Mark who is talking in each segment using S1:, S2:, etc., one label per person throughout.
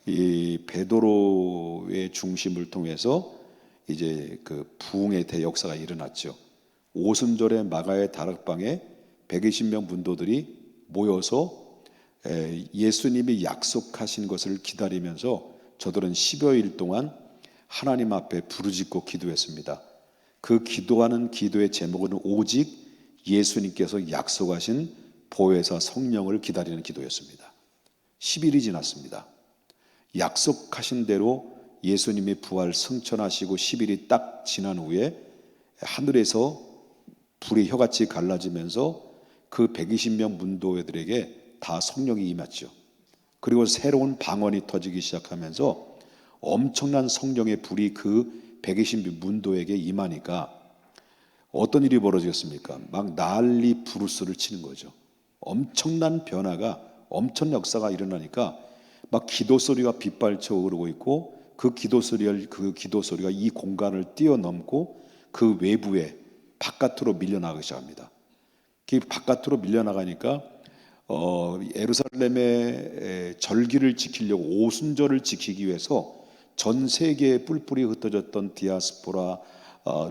S1: 이 베드로의 중심을 통해서 이제 그 부흥의 대역사가 일어났죠. 오순절에 마가의 다락방에 120명 문도들이 모여서 예수님이 약속하신 것을 기다리면서 저들은 10여일 동안 하나님 앞에 부르짖고 기도했습니다. 그 기도하는 기도의 제목은 오직 예수님께서 약속하신 보혜사 성령을 기다리는 기도였습니다. 10일이 지났습니다. 약속하신 대로 예수님이 부활 승천하시고 10일이 딱 지난 후에 하늘에서 불이 혀같이 갈라지면서 그 120명 문도들에게 다 성령이 임했죠. 그리고 새로운 방언이 터지기 시작하면서 엄청난 성령의 불이 그 120명 문도에게 임하니까 어떤 일이 벌어졌습니까? 막 난리 부르스를 치는 거죠. 엄청난 변화가, 엄청난 역사가 일어나니까 막 기도 소리가 빗발쳐 오르고 있고 그 기도 소리가 이 공간을 뛰어넘고 그 외부에 바깥으로 밀려나가기 시작합니다. 그 바깥으로 밀려나가니까 예루살렘의 절기를 지키려고 오순절을 지키기 위해서 전 세계에 뿔뿔이 흩어졌던 디아스포라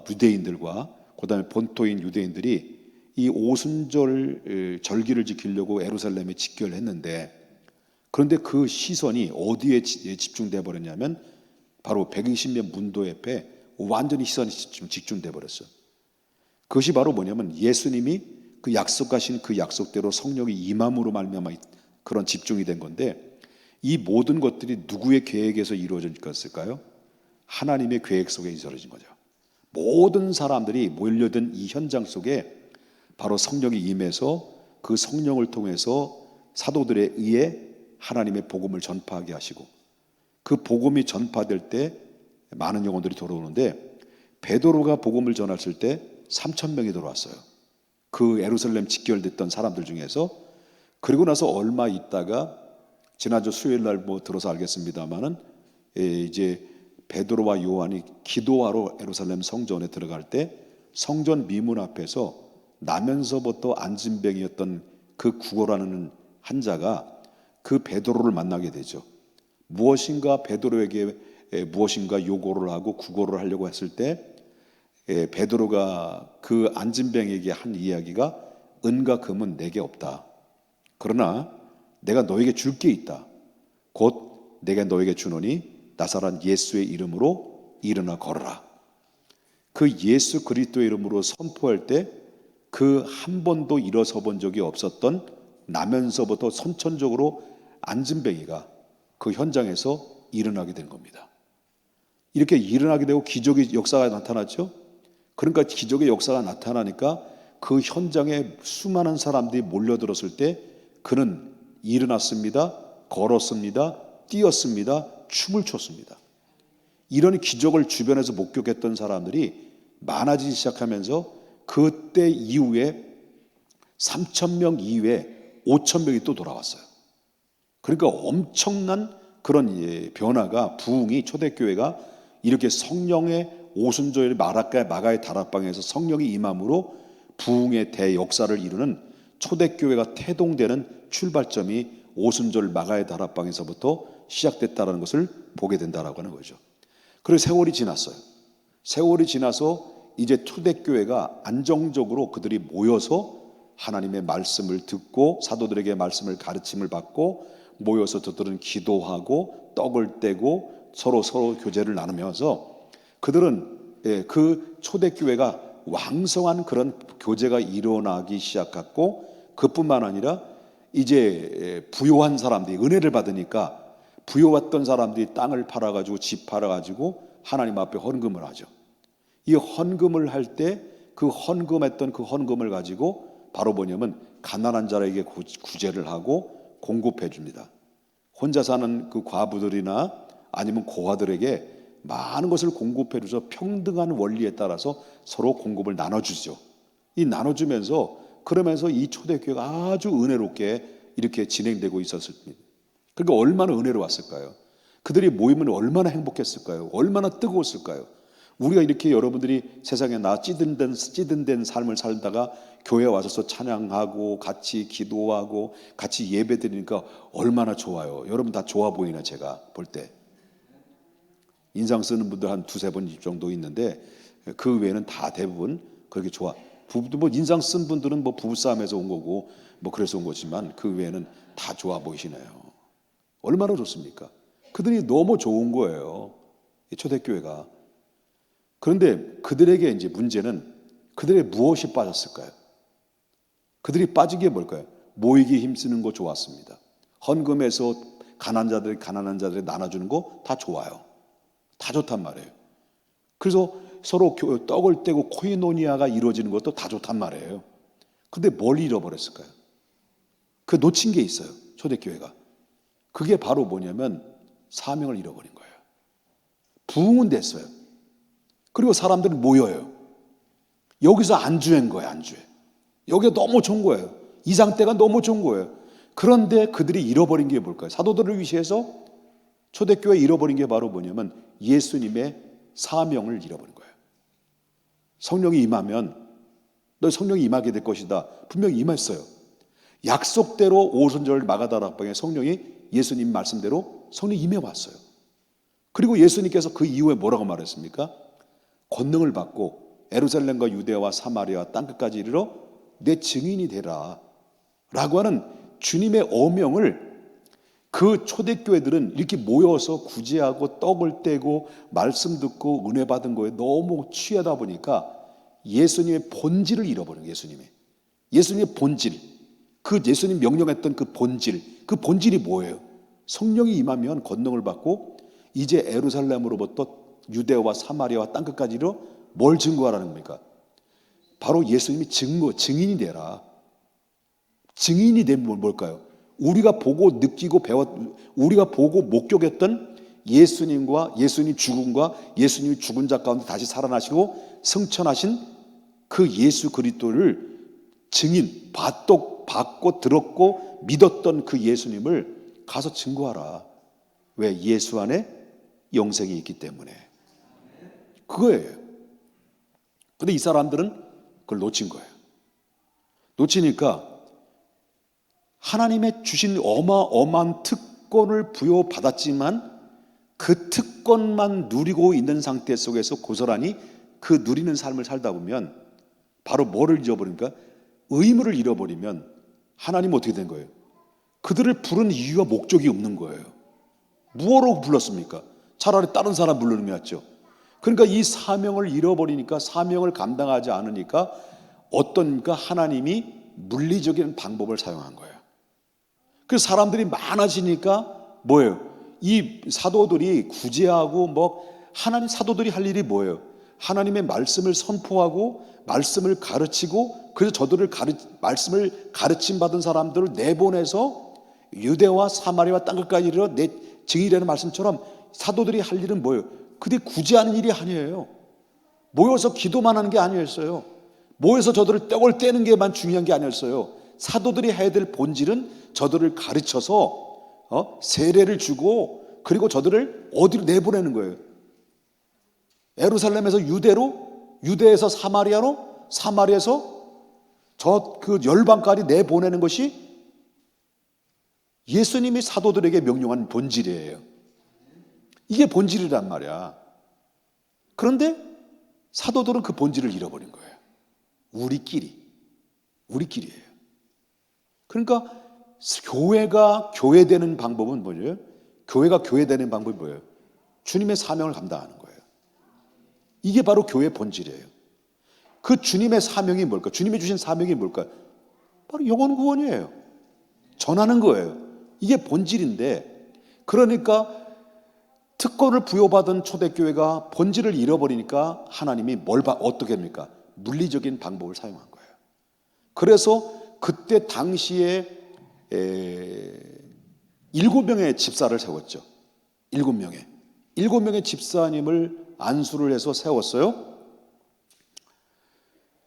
S1: 유대인들과 그다음에 본토인 유대인들이 이 오순절 절기를 지키려고 예루살렘에 집결했는데, 그런데 그 시선이 어디에 집중돼 버렸냐면 바로 120명 문도 옆에 완전히 시선이 집중돼 버렸어. 그것이 바로 뭐냐면 예수님이 그 약속하신 그 약속대로 성령이 임함으로 말미암아 그런 집중이 된 건데, 이 모든 것들이 누구의 계획에서 이루어졌을까요? 하나님의 계획 속에 이루어진 거죠. 모든 사람들이 몰려든 이 현장 속에 바로 성령이 임해서 그 성령을 통해서 사도들에 의해 하나님의 복음을 전파하게 하시고, 그 복음이 전파될 때 많은 영혼들이 돌아오는데, 베드로가 복음을 전했을 때 3,000명이 돌아왔어요. 그 예루살렘 직결됐던 사람들 중에서. 그리고 나서 얼마 있다가 지난주 수요일 날 들어서 알겠습니다만은 이제 베드로와 요한이 기도하러 예루살렘 성전에 들어갈 때 성전 미문 앞에서 나면서부터 안진병이었던 그 구걸하는 한 자가 그 베드로를 만나게 되죠. 무엇인가 베드로에게 무엇인가 요구를 하고 구걸을 하려고 했을 때 베드로가 그 안진병에게 한 이야기가 은과 금은 내게 없다. 그러나 내가 너에게 줄 게 있다. 곧 내가 너에게 주노니 나사렛 예수의 이름으로 일어나 걸어라. 그 예수 그리스도의 이름으로 선포할 때 그 한 번도 일어서 본 적이 없었던 나면서부터 선천적으로 안진뱅이가 그 현장에서 일어나게 된 겁니다. 이렇게 일어나게 되고 기적의 역사가 나타났죠. 그러니까 기적의 역사가 나타나니까 그 현장에 수많은 사람들이 몰려들었을 때 그는 일어났습니다. 걸었습니다. 뛰었습니다. 춤을 췄습니다. 이런 기적을 주변에서 목격했던 사람들이 많아지기 시작하면서 그때 이후에 3,000명 이후에 5,000명이 또 돌아왔어요. 그러니까 엄청난 그런 변화가, 부흥이, 초대교회가 이렇게 성령의 오순절 마가의 다락방에서 성령이 임함으로 부흥의 대역사를 이루는 초대교회가 태동되는 출발점이 오순절 마가의 다락방에서부터 시작됐다는 것을 보게 된다라고 하는 거죠. 그리고 세월이 지났어요. 세월이 지나서 이제 초대교회가 안정적으로 그들이 모여서 하나님의 말씀을 듣고 사도들에게 말씀을 가르침을 받고 모여서 저들은 기도하고 떡을 떼고 서로 교제를 나누면서 그들은 그 초대교회가 왕성한 그런 교제가 일어나기 시작했고, 그뿐만 아니라 이제 부요한 사람들이 은혜를 받으니까 부요했던 사람들이 땅을 팔아가지고 집 팔아가지고 하나님 앞에 헌금을 하죠. 이 헌금을 할 때 그 헌금했던 그 헌금을 가지고 바로 뭐냐면 가난한 자에게 구제를 하고 공급해 줍니다. 혼자 사는 그 과부들이나 아니면 고아들에게 많은 것을 공급해 줘서 평등한 원리에 따라서 서로 공급을 나눠주죠. 이 나눠주면서 그러면서 이 초대교회가 아주 은혜롭게 이렇게 진행되고 있었습니다. 그러니까 얼마나 은혜로웠을까요? 그들이 모이면 얼마나 행복했을까요? 얼마나 뜨거웠을까요? 우리가 이렇게 여러분들이 세상에 찌든된 삶을 살다가 교회 와서 찬양하고 같이 기도하고 같이 예배 드리니까 얼마나 좋아요. 여러분 다 좋아 보이나 제가 볼 때. 인상 쓰는 분들 한 두세 번 정도 있는데 그 외에는 다 대부분 그렇게 좋아. 뭐 인상 쓴 분들은 뭐 부부싸움에서 온 거고 뭐 그래서 온 거지만 그 외에는 다 좋아 보이시네요. 얼마나 좋습니까? 그들이 너무 좋은 거예요. 이 초대교회가. 그런데 그들에게 이제 문제는 그들의 무엇이 빠졌을까요? 그들이 빠진 게 뭘까요? 모이기 힘쓰는 거 좋았습니다. 헌금해서 가난한 자들이 나눠주는 거 다 좋아요. 다 좋단 말이에요. 그래서 서로 떡을 떼고 코이노니아가 이루어지는 것도 다 좋단 말이에요. 근데 뭘 잃어버렸을까요? 그 놓친 게 있어요. 초대교회가. 그게 바로 뭐냐면 사명을 잃어버린 거예요. 부흥은 됐어요. 그리고 사람들이 모여요. 여기서 안주한 거예요. 안주해. 여기가 너무 좋은 거예요. 이 상태가 너무 좋은 거예요. 그런데 그들이 잃어버린 게 뭘까요? 사도들을 위시해서 초대교회 잃어버린 게 바로 뭐냐면 예수님의 사명을 잃어버린 거예요. 성령이 임하면 너 성령이 임하게 될 것이다. 분명히 임했어요. 약속대로 오순절 마가다락방에 성령이 예수님 말씀대로 성령이 임해왔어요. 그리고 예수님께서 그 이후에 뭐라고 말했습니까? 권능을 받고 예루살렘과 유대와 사마리아 땅끝까지 이르러 내 증인이 되라 라고 하는 주님의 어명을 그 초대교회들은 이렇게 모여서 구제하고 떡을 떼고 말씀 듣고 은혜 받은 거에 너무 취하다 보니까 예수님의 본질을 잃어버린 거예요. 예수님의 본질, 그 예수님 명령했던 그 본질이 뭐예요? 성령이 임하면 권능을 받고 이제 예루살렘으로부터 유대와 사마리아와 땅끝까지로 뭘 증거하라는 겁니까? 바로 예수님이 증인이 되라. 증인이 되면 뭘까요? 우리가 보고 느끼고 우리가 보고 목격했던 예수님과 예수님 죽음과 예수님이 죽은 자 가운데 다시 살아나시고 승천하신 그 예수 그리스도를 받고 들었고 믿었던 그 예수님을 가서 증거하라. 왜? 예수 안에 영생이 있기 때문에. 그거예요. 근데 이 사람들은 그걸 놓친 거예요. 놓치니까 하나님의 주신 어마어마한 특권을 부여받았지만 그 특권만 누리고 있는 상태 속에서 고스란히 그 누리는 삶을 살다 보면 바로 뭐를 잃어버립니까? 의무를 잃어버리면 하나님은 어떻게 된 거예요? 그들을 부른 이유와 목적이 없는 거예요. 무엇으로 불렀습니까? 차라리 다른 사람 부르는 게 낫죠. 그러니까 이 사명을 잃어버리니까, 사명을 감당하지 않으니까 어떤가? 하나님이 물리적인 방법을 사용한 거예요. 그래서 사람들이 많아지니까 뭐예요? 이 사도들이 구제하고 하나님 사도들이 할 일이 뭐예요? 하나님의 말씀을 선포하고 말씀을 가르치고 그래서 저들을 말씀을 가르침 받은 사람들을 내보내서 유대와 사마리아 땅끝까지 이르러 내 증인이라는 말씀처럼 사도들이 할 일은 뭐예요? 그들이 구제하는 일이 아니에요. 모여서 기도만 하는 게 아니었어요. 모여서 저들을 떡을 떼는 게만 중요한 게 아니었어요. 사도들이 해야 될 본질은 저들을 가르쳐서 세례를 주고 그리고 저들을 어디로 내보내는 거예요? 예루살렘에서 유대에서 사마리아로, 사마리아에서 저 그 열방까지 내보내는 것이 예수님이 사도들에게 명령한 본질이에요. 이게 본질이란 말이야. 그런데 사도들은 그 본질을 잃어버린 거예요. 우리끼리예요. 그러니까 교회가 교회되는 방법은 뭐예요? 교회가 교회되는 방법이 뭐예요? 주님의 사명을 감당하는 거예요. 이게 바로 교회의 본질이에요. 그 주님의 사명이 뭘까? 주님이 주신 사명이 뭘까? 바로 영혼 구원이에요. 전하는 거예요. 이게 본질인데, 그러니까 특권을 부여받은 초대교회가 본질을 잃어버리니까 하나님이 어떻게 합니까? 물리적인 방법을 사용한 거예요. 그래서 그때 당시에 7명의 집사를 세웠죠. 7명의 집사님을 안수를 해서 세웠어요.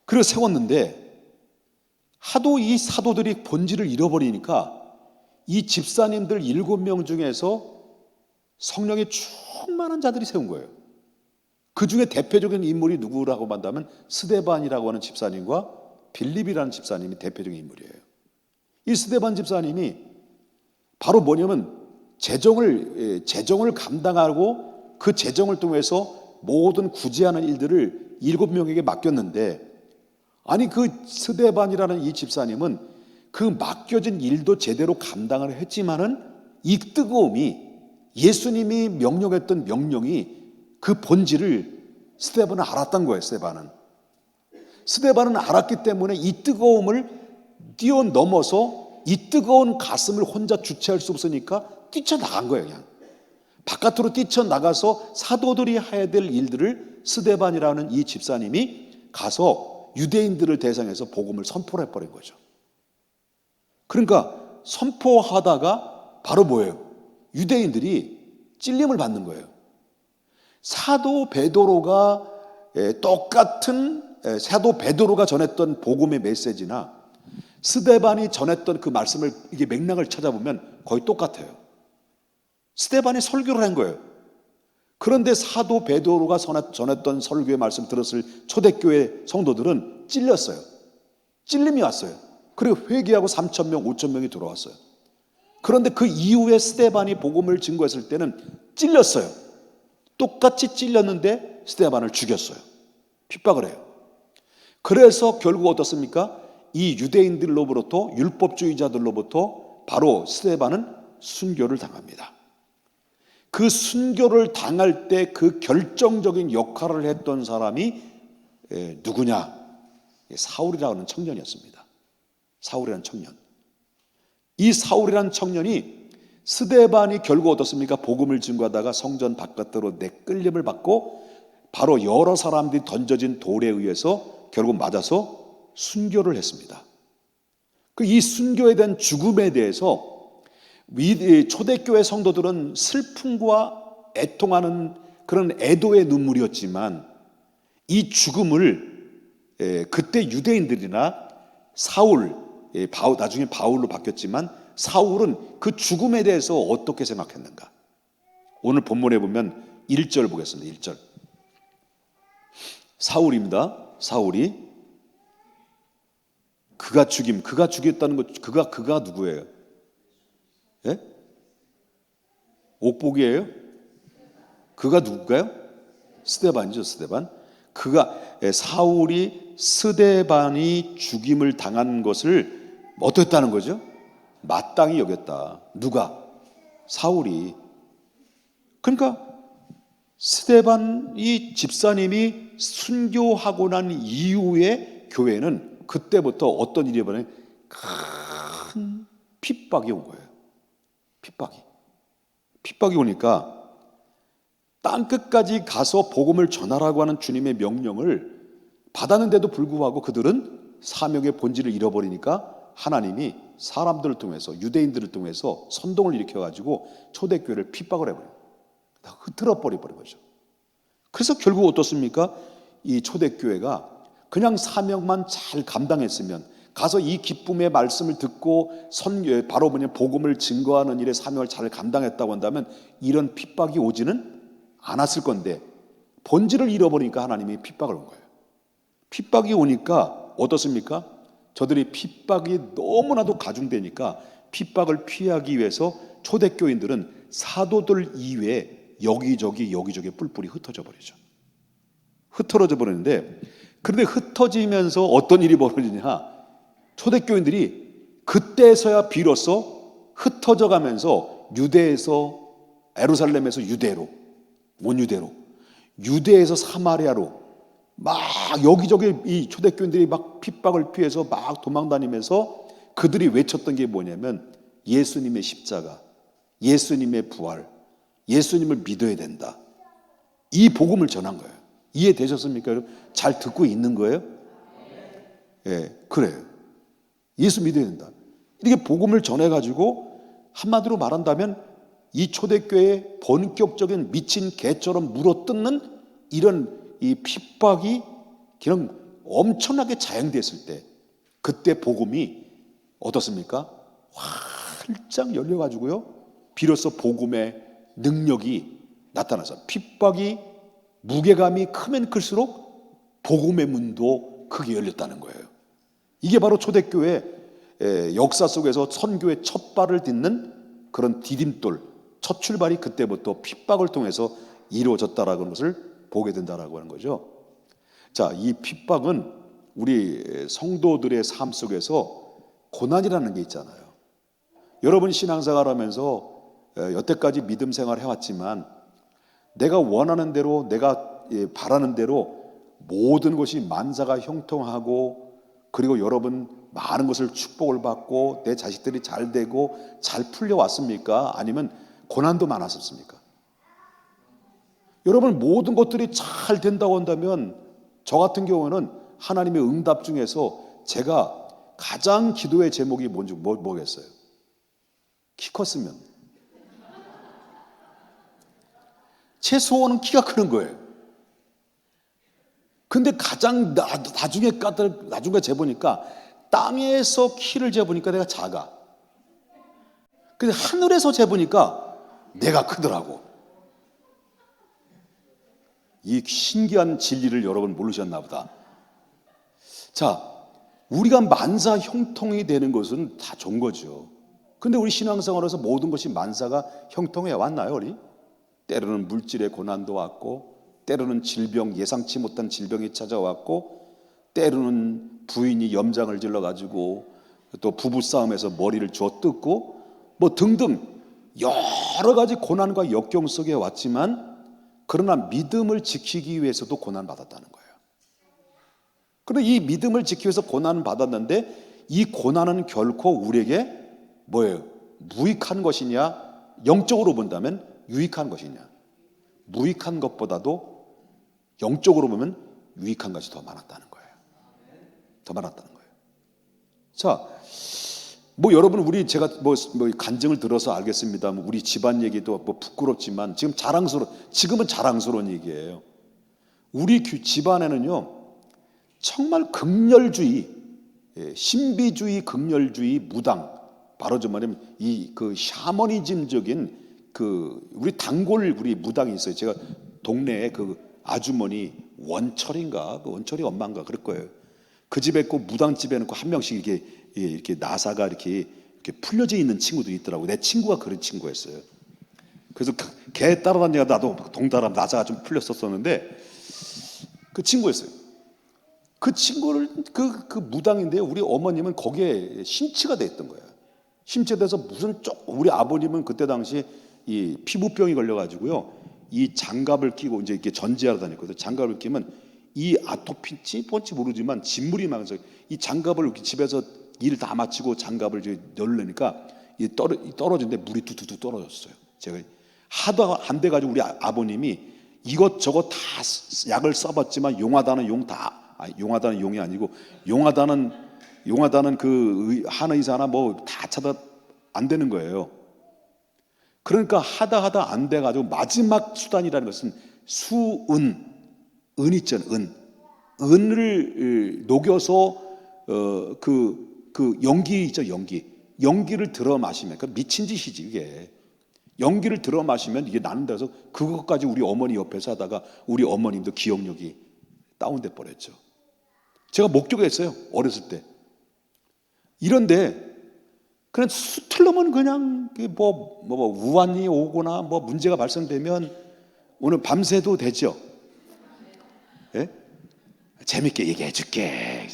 S1: 그리고 세웠는데 하도 이 사도들이 본질을 잃어버리니까 이 집사님들 7명 중에서 성령에 충만한 자들이 세운 거예요. 그 중에 대표적인 인물이 누구라고 한다면 스데반이라고 하는 집사님과 빌립이라는 집사님이 대표적인 인물이에요. 이 스데반 집사님이 바로 뭐냐면 재정을 감당하고 그 재정을 통해서 모든 구제하는 일들을 7명에게 맡겼는데, 아니 그 스데반이라는 이 집사님은 그 맡겨진 일도 제대로 감당을 했지만은 이 뜨거움이, 예수님이 명령했던 명령이 그 본질을 스데반은 알았던 거예요. 스데반은 알았기 때문에 이 뜨거움을 뛰어넘어서 이 뜨거운 가슴을 혼자 주체할 수 없으니까 뛰쳐나간 거예요. 그냥 바깥으로 뛰쳐나가서 사도들이 해야 될 일들을 스데반이라는 이 집사님이 가서 유대인들을 대상해서 복음을 선포를 해버린 거죠. 그러니까 선포하다가 바로 뭐예요? 유대인들이 찔림을 받는 거예요. 사도 베드로가 사도 베드로가 전했던 복음의 메시지나 스데반이 전했던 그 말씀을, 이게 맥락을 찾아보면 거의 똑같아요. 스데반이 설교를 한 거예요. 그런데 사도 베드로가 전했던 설교의 말씀 들었을 초대교회 성도들은 찔렸어요. 찔림이 왔어요. 그리고 회개하고 3,000명, 5,000명이 들어왔어요. 그런데 그 이후에 스데반이 복음을 증거했을 때는 찔렸어요. 똑같이 찔렸는데 스데반을 죽였어요. 핍박을 해요. 그래서 결국 어떻습니까? 이 유대인들로부터, 율법주의자들로부터 바로 스데반은 순교를 당합니다. 그 순교를 당할 때 그 결정적인 역할을 했던 사람이 누구냐? 사울이라고 하는 청년이었습니다. 사울이라는 청년. 이 사울이라는 청년이, 스데반이 결국 어떻습니까? 복음을 증거하다가 성전 바깥으로 내끌림을 받고 바로 여러 사람들이 던져진 돌에 의해서 결국 맞아서 순교를 했습니다. 이 순교에 대한 죽음에 대해서 초대교회 성도들은 슬픔과 애통하는 그런 애도의 눈물이었지만, 이 죽음을 그때 유대인들이나 사울, 나중에 바울로 바뀌었지만 사울은 그 죽음에 대해서 어떻게 생각했는가? 오늘 본문에 보면 1절 보겠습니다. 1절. 사울입니다. 사울이 그가 죽였다는 것, 그가 누구예요? 예? 옥복이에요? 그가 누굴까요? 스데반이죠, 스데반. 사울이 스데반이 죽임을 당한 것을 어떻다는 거죠? 마땅히 여겼다. 누가? 사울이. 그러니까 스데반이 집사님이 순교하고 난 이후에 교회는 그때부터 어떤 일이 일어나요? 큰 핍박이 온 거예요. 핍박이 오니까 땅끝까지 가서 복음을 전하라고 하는 주님의 명령을 받았는데도 불구하고 그들은 사명의 본질을 잃어버리니까 하나님이 사람들을 통해서, 유대인들을 통해서 선동을 일으켜가지고 초대교회를 핍박을 해버려요. 흐트러 버린 거죠. 그래서 결국 어떻습니까? 이 초대교회가 그냥 사명만 잘 감당했으면, 가서 이 기쁨의 말씀을 듣고 바로 복음을 증거하는 일에 사명을 잘 감당했다고 한다면 이런 핍박이 오지는 않았을 건데, 본질을 잃어버리니까 하나님이 핍박을 온 거예요. 핍박이 오니까 어떻습니까? 저들이 핍박이 너무나도 가중되니까 핍박을 피하기 위해서 초대교인들은 사도들 이외에 여기저기 뿔뿔이 흩어져 버리죠. 흩어져 버리는데, 그런데 흩어지면서 어떤 일이 벌어지냐? 초대교인들이 그때서야 비로소 흩어져 가면서 유대에서, 예루살렘에서 유대로, 원유대로, 유대에서 사마리아로 막 여기저기 이 초대교인들이 막 핍박을 피해서 막 도망다니면서 그들이 외쳤던 게 뭐냐면 예수님의 십자가, 예수님의 부활, 예수님을 믿어야 된다. 이 복음을 전한 거예요. 이해되셨습니까, 여러분? 잘 듣고 있는 거예요? 예, 그래요. 예수 믿어야 된다. 이렇게 복음을 전해가지고 한마디로 말한다면 이 초대교회의 본격적인 미친 개처럼 물어뜯는 이런 이 핍박이 그냥 엄청나게 자행됐을 때, 그때 복음이 어떻습니까? 활짝 열려가지고요, 비로소 복음의 능력이 나타나서 핍박이 무게감이 크면 클수록 복음의 문도 크게 열렸다는 거예요. 이게 바로 초대교회 역사 속에서 선교의 첫 발을 딛는 그런 디딤돌, 첫 출발이 그때부터 핍박을 통해서 이루어졌다라는 것을 보게 된다라고 하는 거죠. 자, 이 핍박은 우리 성도들의 삶 속에서 고난이라는 게 있잖아요. 여러분 신앙생활 하면서 여태까지 믿음 생활 해왔지만 내가 원하는 대로, 내가 바라는 대로 모든 것이 만사가 형통하고, 그리고 여러분 많은 것을 축복을 받고 내 자식들이 잘 되고 잘 풀려왔습니까? 아니면 고난도 많았었습니까? 여러분 모든 것들이 잘 된다고 한다면 저 같은 경우는 하나님의 응답 중에서 제가 가장 기도의 제목이 뭔지 뭐겠어요? 키 컸으면. 제 소원은 키가 크는 거예요. 근데 가장 나중에 재보니까 땅에서 키를 재보니까 내가 작아. 근데 하늘에서 재보니까 내가 크더라고. 이 신기한 진리를 여러분 모르셨나 보다. 자, 우리가 만사 형통이 되는 것은 다 좋은 거죠. 근데 우리 신앙생활에서 모든 것이 만사가 형통해 왔나요, 우리? 때로는 물질의 고난도 왔고, 때로는 질병, 예상치 못한 질병이 찾아왔고, 때로는 부인이 염장을 질러가지고 또 부부싸움에서 머리를 쥐어 뜯고 뭐 등등 여러 가지 고난과 역경 속에 왔지만, 그러나 믿음을 지키기 위해서도 고난받았다는 거예요. 그런데 이 믿음을 지키기 위해서 고난을 받았는데 이 고난은 결코 우리에게 뭐예요? 무익한 것이냐? 영적으로 본다면 유익한 것이냐? 무익한 것보다도 영적으로 보면 유익한 것이 더 많았다는 거예요. 더 많았다는 거예요. 자, 뭐 여러분 우리 제가 뭐 간증을 들어서 알겠습니다. 우리 집안 얘기도 뭐 부끄럽지만 지금은 자랑스러운 얘기예요. 우리 집안에는요 정말 극렬주의, 신비주의, 극렬주의, 무당, 바로 좀 말하면 이 그 샤머니즘적인 우리 단골 우리 무당이 있어요. 제가 동네에 그 아주머니 원철인가, 그 원철이 엄마인가 그럴 거예요. 그 집에 꼭 무당집에 놓고 한 명씩 이렇게 나사가 이렇게 풀려져 있는 친구들이 있더라고. 내 친구가 그런 친구였어요. 그래서 걔 따라다니다가 나도 동달아 나사가 좀 풀렸었는데 그 친구였어요. 그 친구를 그 무당인데 우리 어머님은 거기에 심취가 됐던 거예요. 심취돼서 우리 아버님은 그때 당시 이 피부병이 걸려가지고요. 이 장갑을 끼고 이제 이렇게 전지하러 다녔거든요. 장갑을 끼면 이 아토피인지 뭔지 모르지만 진물이 나면서 이 장갑을 이렇게 집에서 일 다 마치고 장갑을 열려니까 떨어지는데 물이 뚝뚝뚝 떨어졌어요. 제가 하도 안 돼가지고 우리 아버님이 이것저것 다 약을 써봤지만 용하다는 용이 아니고 용하다는 그 한의사나 뭐 다 찾아 안 되는 거예요. 그러니까 하다 안 돼가지고 마지막 수단이라는 것은 은 있잖아요. 은을 녹여서 그 연기 있죠. 연기를 들어 마시면 미친 짓이지 이게. 연기를 들어 마시면 이게 나는 데서 그것까지 우리 어머니 옆에서 하다가 우리 어머님도 기억력이 다운돼 버렸죠. 제가 목격했어요. 어렸을 때. 이런데 그냥 수틀러면 그냥 뭐 우환이 오거나 뭐 문제가 발생되면 오늘 밤새도 되죠. 예? 재밌게 얘기해 줄게.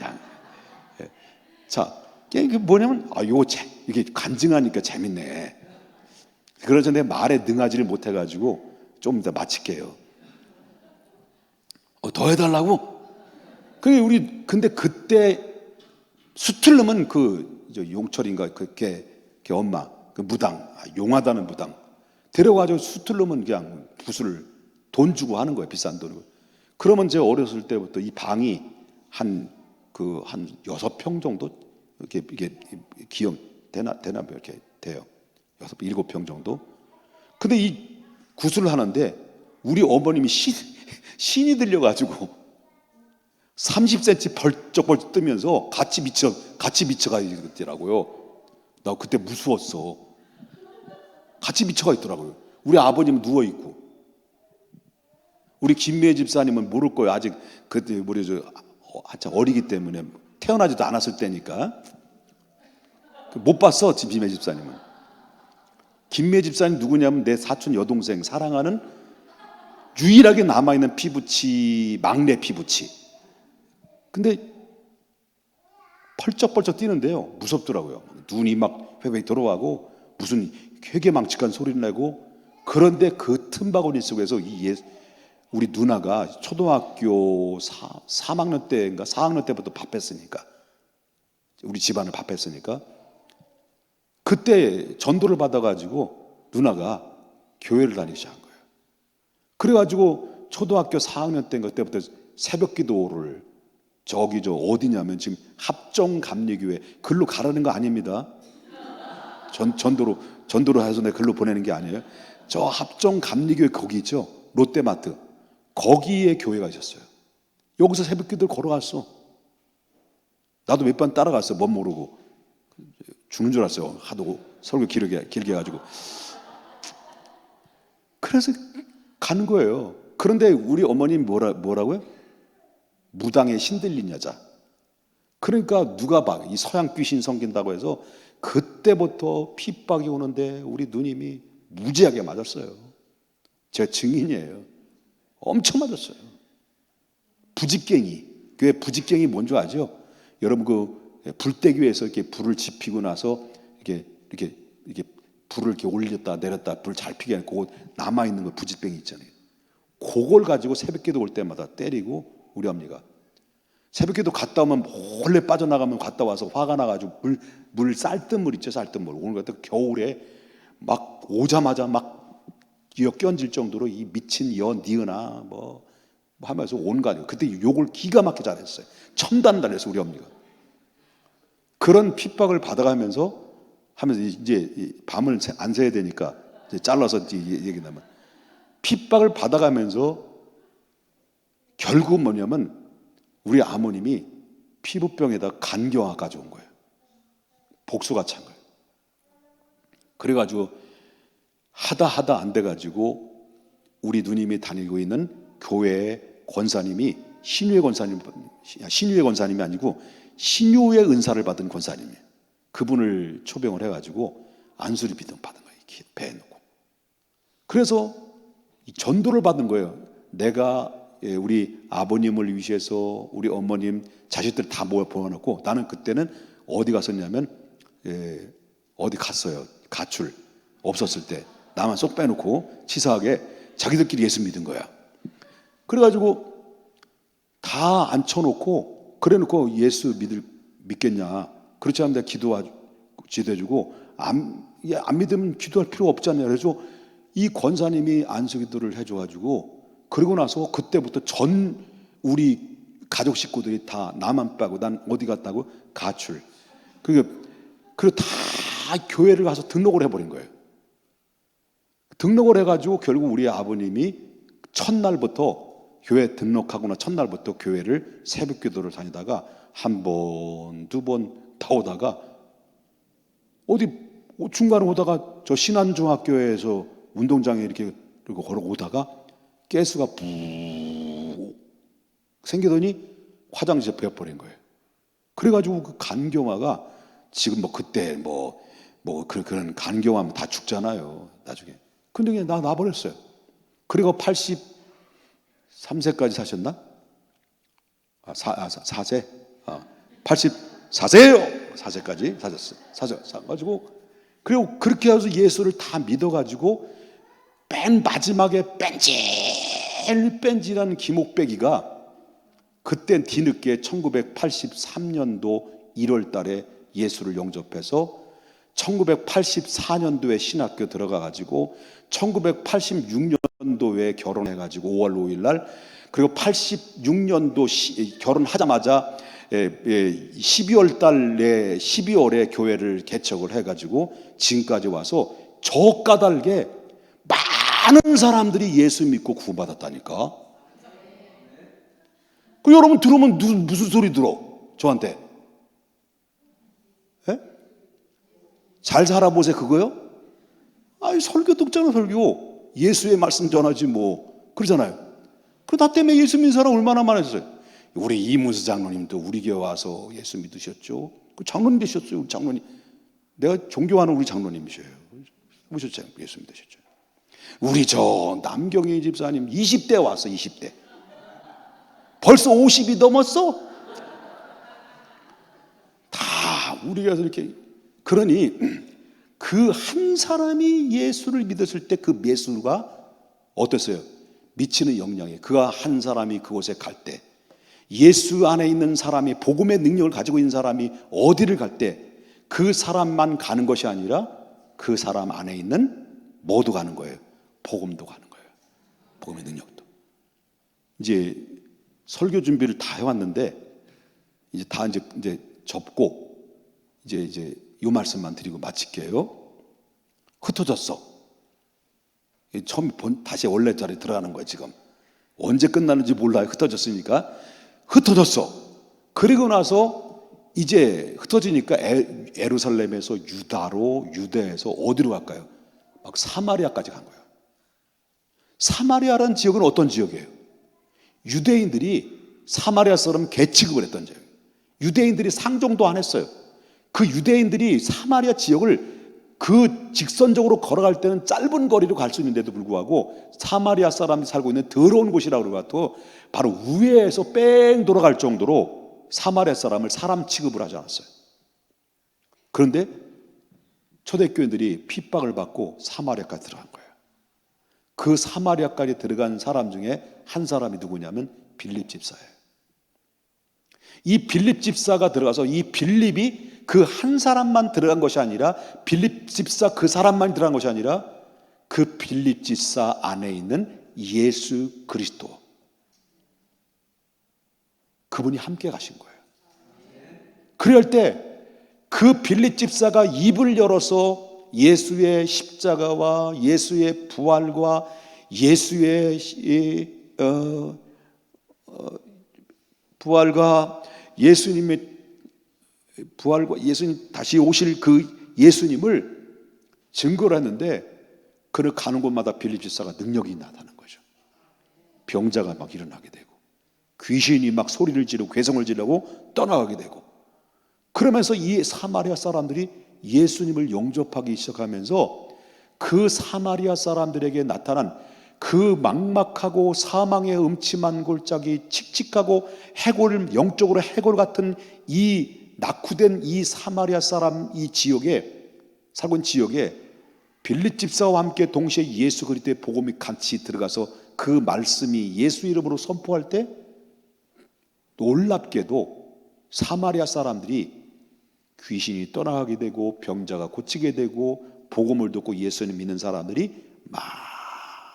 S1: 예. 자, 이게 뭐냐면 이게 간증하니까 재밌네. 그래서 내 말에 능하지를 못해가지고 좀 이따 마칠게요. 더 해달라고? 근데 그때 수틀러면 용철인가 걔 엄마 그 무당 용하다는 무당 데려가지고 수틀러면 그냥 붓을 돈 주고 하는 거예요. 비싼 돈으로. 그러면 제가 어렸을 때부터 이 방이 한 6평 정도 이게 기억 되나 이렇게 돼요. 7평 정도. 근데 이 구슬을 하는데 우리 어머님이 신이 들려가지고 30cm 벌쩍벌쩍 뜨면서 같이 미쳐가 있더라고요. 나 그때 무서웠어. 같이 미쳐가 있더라고요. 우리 아버님은 누워 있고. 우리 김미애 집사님은 모를 거예요. 아직 그때 우리 한참 어리기 때문에 태어나지도 않았을 때니까 못 봤어. 김미애 집사님은. 김미애 집사님 누구냐면 내 사촌 여동생 사랑하는 유일하게 남아있는 피부치, 막내 피부치. 근데 펄쩍펄쩍 뛰는데요. 무섭더라고요. 눈이 막 회백이 들어가고 무슨 회개망측한 소리를 내고. 그런데 그 틈바구니 속에서 우리 누나가 초등학교 3학년 때인가 4학년 때부터 밥했으니까, 우리 집안을 밥했으니까 그때 전도를 받아가지고 누나가 교회를 다니기 시작한 거예요. 그래가지고 초등학교 4학년 때인가 때부터 새벽 기도를 어디냐면 지금 합정감리교회, 글로 가라는 거 아닙니다. 전도로 해서 내 글로 보내는 게 아니에요. 저 합정감리교회 거기 있죠, 롯데마트, 거기에 교회가 있었어요. 여기서 새벽 기도를 걸어갔어. 나도 몇 번 따라갔어. 멋 모르고 죽는 줄 알았어요. 하도 설교 길게 해가지고. 그래서 가는 거예요. 그런데 우리 어머님 뭐라고요? 무당에 신들린 여자. 그러니까 누가 봐, 이 서양 귀신 섬긴다고 해서 그때부터 핍박이 오는데 우리 누님이 무지하게 맞았어요. 제 증인이에요. 엄청 맞았어요. 부직갱이. 교회 부직갱이 뭔지 아죠? 여러분 그 불대교에서 이렇게 불을 지피고 나서 이렇게 불을 이렇게 올렸다 내렸다 불 잘 피게 하고 남아 있는 거 부직갱이 있잖아요. 그걸 가지고 새벽기도 올 때마다 때리고, 우리 어머니가 새벽기도 갔다 오면 몰래 빠져나가면 갔다 와서 화가 나가지고 물 쌀뜨물 있죠, 쌀뜨물. 오늘 같은 겨울에 막 오자마자 막 껴얹을 정도로 이 미친 니은아 뭐 하면서 온갖, 그때 욕을 기가 막히게 잘했어요. 첨단 달렸어 우리 어머니가. 그런 핍박을 받아가면서 이제 밤을 안 새야 되니까 이제 잘라서 얘기 나면 핍박을 받아가면서 결국 뭐냐면 우리 아버님이 피부병에다 간경화 가져온 거예요. 복수가 찬 거예요. 그래가지고 하다 안 돼가지고 우리 누님이 다니고 있는 교회의 권사님이 신유의 권사님이 아니고 신유의 은사를 받은 권사님이에요. 그분을 초병을 해가지고 안수리 비등 받은 거예요. 배에 놓고. 그래서 전도를 받은 거예요. 내가 우리 아버님을 위해서 우리 어머님 자식들 다 모아놓고 나는 그때는 어디 갔었냐면 어디 갔어요. 가출 없었을 때 나만 쏙 빼놓고 치사하게 자기들끼리 예수 믿은 거야. 그래가지고 다 앉혀놓고 그래놓고 예수 믿겠냐, 그렇지 않으면 내가 지도해주고 안 믿으면 기도할 필요 없잖아요. 그래서 이 권사님이 안수기도를 해줘가지고 그러고 나서 그때부터 전 우리 가족 식구들이 다 나만 빼고 난 어디 갔다고? 가출. 그리고 다 교회를 가서 등록을 해버린 거예요. 등록을 해가지고 결국 우리 아버님이 첫날부터 교회 등록하거나 첫날부터 교회를 새벽기도를 다니다가 한 번, 두 번 다 오다가 어디 중간에 오다가 저 신안중학교에서 운동장에 이렇게 그리고 걸어오다가 가스가 부 생기더니 화장실에 베어버린 거예요. 그래가지고 그 간경화가 지금 뭐 그때 그런 간경화하면 다 죽잖아요 나중에. 근데 그냥 놔버렸어요. 그리고 83세까지 사셨나? 4세? 84세예요. 4세까지 사셔가지고 그리고 그렇게 해서 예수를 다 믿어가지고 맨 마지막에 뺀질뺀질한 김옥배기가 그때 뒤늦게 1983년도 1월 달에 예수를 영접해서 1984년도에 신학교 들어가가지고 1986년도에 결혼해가지고 5월 5일 날, 그리고 86년도 결혼하자마자 12월 달에 12월에 교회를 개척을 해가지고 지금까지 와서 저 까닭에 많은 사람들이 예수 믿고 구원받았다니까. 그 여러분 들으면 무슨 소리 들어? 저한테 잘 살아보세요 그거요? 설교 듣잖아. 설교 예수의 말씀 전하지 뭐 그러잖아요. 나 때문에 예수 믿는 사람 얼마나 많았어요. 우리 이문수 장로님도 우리 교회 와서 예수 믿으셨죠. 그 장로님 되셨어요. 우리 장로님. 내가 존경하는 우리 장로님이셔요. 오셨잖아요. 예수 믿으셨죠. 우리 저 남경희 집사님 20대 왔어. 20대. 벌써 50이 넘었어. 다 우리 교회에서 이렇게. 그러니 그 한 사람이 예수를 믿었을 때 그 예수가 어땠어요? 미치는 영향이. 그 한 사람이 그곳에 갈 때, 예수 안에 있는 사람이, 복음의 능력을 가지고 있는 사람이 어디를 갈 때 그 사람만 가는 것이 아니라 그 사람 안에 있는 모두 가는 거예요. 복음도 가는 거예요. 복음의 능력도. 이제 설교 준비를 다 해왔는데 이제 다 이제 접고 이제 이 말씀만 드리고 마칠게요. 흩어졌어. 처음 다시 원래 자리에 들어가는 거예요. 지금 언제 끝나는지 몰라요. 흩어졌으니까. 흩어졌어. 그리고 나서 이제 흩어지니까 예루살렘에서 유다로, 유대에서 어디로 갈까요? 막 사마리아까지 간 거예요. 사마리아라는 지역은 어떤 지역이에요? 유대인들이 사마리아 사람 개취급을 했던 지역이에요. 유대인들이 상종도 안 했어요. 그 유대인들이 사마리아 지역을 그 직선적으로 걸어갈 때는 짧은 거리로 갈 수 있는데도 불구하고 사마리아 사람이 살고 있는 더러운 곳이라고 그러고 바로 우회에서 뺑 돌아갈 정도로 사마리아 사람을 사람 취급을 하지 않았어요. 그런데 초대교인들이 핍박을 받고 사마리아까지 들어간 거예요. 그 사마리아까지 들어간 사람 중에 한 사람이 누구냐면 빌립 집사예요. 이 빌립 집사가 들어가서 이 빌립이 그 한 사람만 들어간 것이 아니라 빌립 집사 그 사람만 들어간 것이 아니라 그 빌립 집사 안에 있는 예수 그리스도 그분이 함께 가신 거예요. 그럴 때 그 빌립 집사가 입을 열어서 예수의 십자가와 예수의 부활과 예수의 부활과 예수님의 부활과 예수님 다시 오실 그 예수님을 증거를 했는데 그를 가는 곳마다 빌립 집사가 능력이 나타나는 거죠. 병자가 막 일어나게 되고 귀신이 막 소리를 지르고 괴성을 지르고 떠나가게 되고 그러면서 이 사마리아 사람들이 예수님을 영접하기 시작하면서 그 사마리아 사람들에게 나타난 그 막막하고 사망의 음침한 골짜기 칙칙하고 해골 영적으로 해골 같은 이 낙후된 이 사마리아 사람 이 지역에 살고 있는 지역에 빌립 집사와 함께 동시에 예수 그리스도의 복음이 같이 들어가서 그 말씀이 예수 이름으로 선포할 때 놀랍게도 사마리아 사람들이 귀신이 떠나가게 되고 병자가 고치게 되고 복음을 듣고 예수님 믿는 사람들이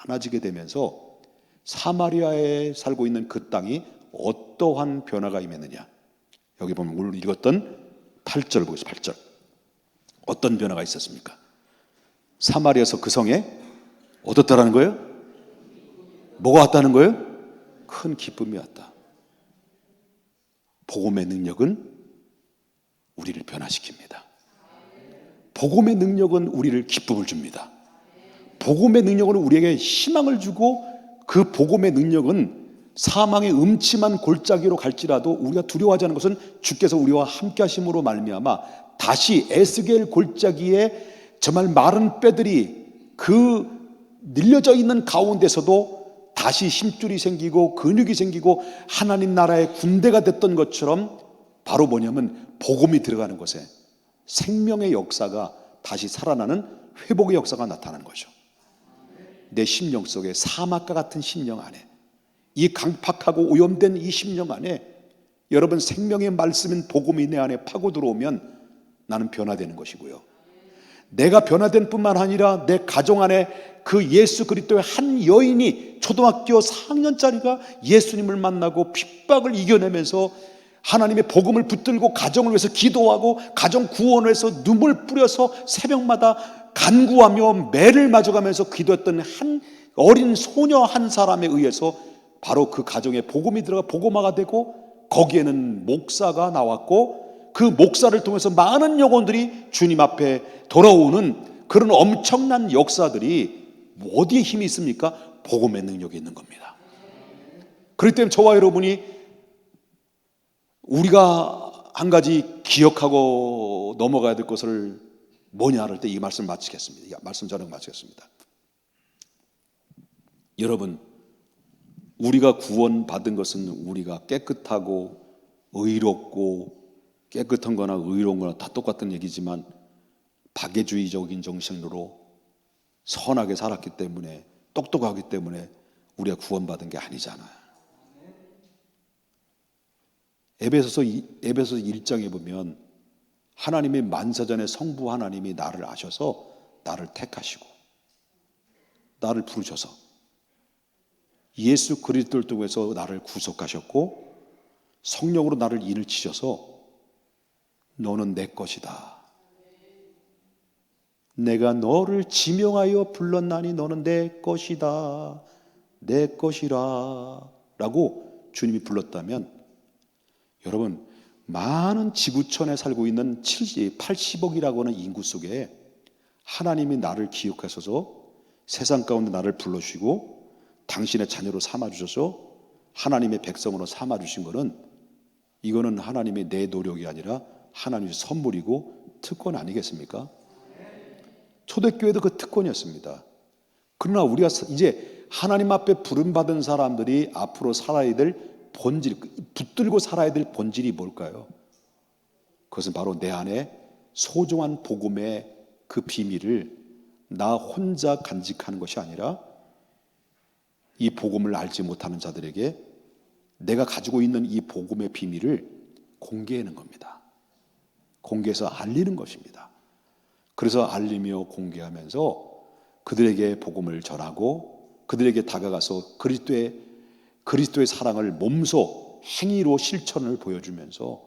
S1: 많아지게 되면서 사마리아에 살고 있는 그 땅이 어떠한 변화가 임했느냐. 여기 보면 오늘 읽었던 8절 보겠습니다. 8절. 어떤 변화가 있었습니까? 사마리아에서 그 성에 어떻다라는 거예요? 뭐가 왔다는 거예요? 큰 기쁨이 왔다. 복음의 능력은 우리를 변화시킵니다. 복음의 능력은 우리를 기쁨을 줍니다. 복음의 능력은 우리에게 희망을 주고 그 복음의 능력은 사망의 음침한 골짜기로 갈지라도 우리가 두려워하지 않는 것은 주께서 우리와 함께 하심으로 말미암아 다시 에스겔 골짜기에 정말 마른 뼈들이 그 늘려져 있는 가운데서도 다시 힘줄이 생기고 근육이 생기고 하나님 나라의 군대가 됐던 것처럼 바로 뭐냐면 복음이 들어가는 곳에 생명의 역사가 다시 살아나는 회복의 역사가 나타나는 거죠. 내 심령 속에 사막과 같은 심령 안에 이 강팍하고 오염된 이 심령 안에 여러분 생명의 말씀인 복음이 내 안에 파고 들어오면 나는 변화되는 것이고요. 내가 변화된 뿐만 아니라 내 가정 안에 그 예수 그리스도의 한 여인이 초등학교 4학년짜리가 예수님을 만나고 핍박을 이겨내면서 하나님의 복음을 붙들고 가정을 위해서 기도하고 가정 구원을 위해서 눈물 뿌려서 새벽마다 간구하며 매를 맞아가면서 기도했던 한 어린 소녀 한 사람에 의해서 바로 그 가정에 복음이 들어가 복음화가 되고 거기에는 목사가 나왔고 그 목사를 통해서 많은 영혼들이 주님 앞에 돌아오는 그런 엄청난 역사들이 어디에 힘이 있습니까? 복음의 능력이 있는 겁니다. 그렇기 때문에 저와 여러분이 우리가 한 가지 기억하고 넘어가야 될 것을 뭐냐 할 때 이 말씀 마치겠습니다. 이 말씀 전해 마치겠습니다. 여러분, 우리가 구원받은 것은 우리가 깨끗하고 의롭고, 깨끗한 거나 의로운 거나 다 똑같은 얘기지만 박애주의적인 정신으로 선하게 살았기 때문에, 똑똑하기 때문에 우리가 구원받은 게 아니잖아요. 에베소서 1장에 보면 하나님의 만사전에 성부 하나님이 나를 아셔서 나를 택하시고 나를 부르셔서 예수 그리스도를 통해서 나를 구속하셨고 성령으로 나를 인을 치셔서 너는 내 것이다. 내가 너를 지명하여 불렀나니 너는 내 것이다. 내 것이라 라고 주님이 불렀다면, 여러분, 많은 지구촌에 살고 있는 80억이라고 하는 인구 속에 하나님이 나를 기억하셔서 세상 가운데 나를 불러주시고 당신의 자녀로 삼아주셔서 하나님의 백성으로 삼아주신 것은, 이거는 하나님의 내 노력이 아니라 하나님의 선물이고 특권 아니겠습니까? 초대교회도 그 특권이었습니다. 그러나 우리가 이제 하나님 앞에 부름받은 사람들이 앞으로 살아야 될 본질, 붙들고 살아야 될 본질이 뭘까요? 그것은 바로 내 안에 소중한 복음의 그 비밀을 나 혼자 간직하는 것이 아니라 이 복음을 알지 못하는 자들에게 내가 가지고 있는 이 복음의 비밀을 공개하는 겁니다. 공개해서 알리는 것입니다. 그래서 알리며 공개하면서 그들에게 복음을 전하고 그들에게 다가가서 그리스도의 사랑을 몸소 행위로 실천을 보여주면서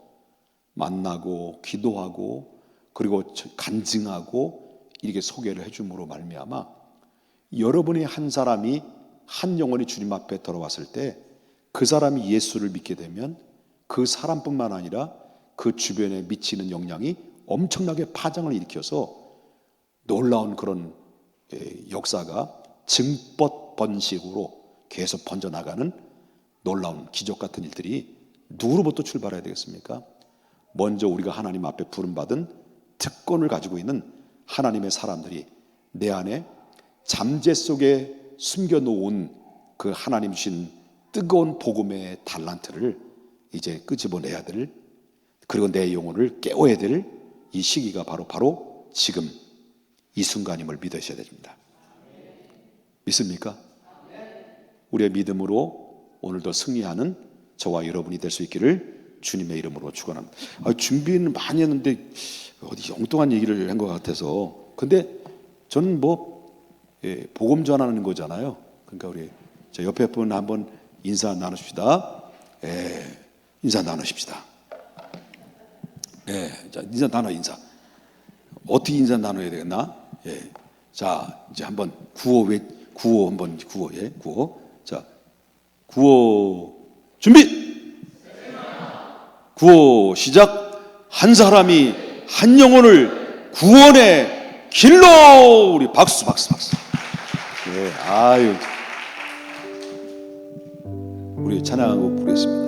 S1: 만나고 기도하고 그리고 간증하고 이렇게 소개를 해줌으로 말미암아 여러분의 한 사람이, 한 영혼이 주님 앞에 들어왔을 때 그 사람이 예수를 믿게 되면 그 사람뿐만 아니라 그 주변에 미치는 영향이 엄청나게 파장을 일으켜서 놀라운 그런 역사가 증뻗 번식으로 계속 번져나가는 놀라운 기적 같은 일들이 누구로부터 출발해야 되겠습니까? 먼저 우리가 하나님 앞에 부름받은 특권을 가지고 있는 하나님의 사람들이 내 안에 잠재 속에 숨겨놓은 그 하나님 주신 뜨거운 복음의 달란트를 이제 끄집어내야 될, 그리고 내 영혼을 깨워야 될 이 시기가 바로 지금 이 순간임을 믿으셔야 됩니다. 믿습니까? 우리의 믿음으로 오늘도 승리하는 저와 여러분이 될 수 있기를 주님의 이름으로 축원합니다. 준비는 많이 했는데 어디 엉뚱한 얘기를 한 것 같아서. 근데 저는 복음 전하는 거잖아요. 그러니까 우리 저 옆에 분 한번 인사 나누십시다. 인사 나누십시다. 자, 인사 나눠. 어떻게 인사 나눠야 되겠나? 자, 이제 한번 구호 한번 구호. 자, 구호 준비. 구호 시작. 한 사람이 한 영혼을 구원의 길로. 우리 박수. 아유. 우리 찬양하고 부르겠습니다.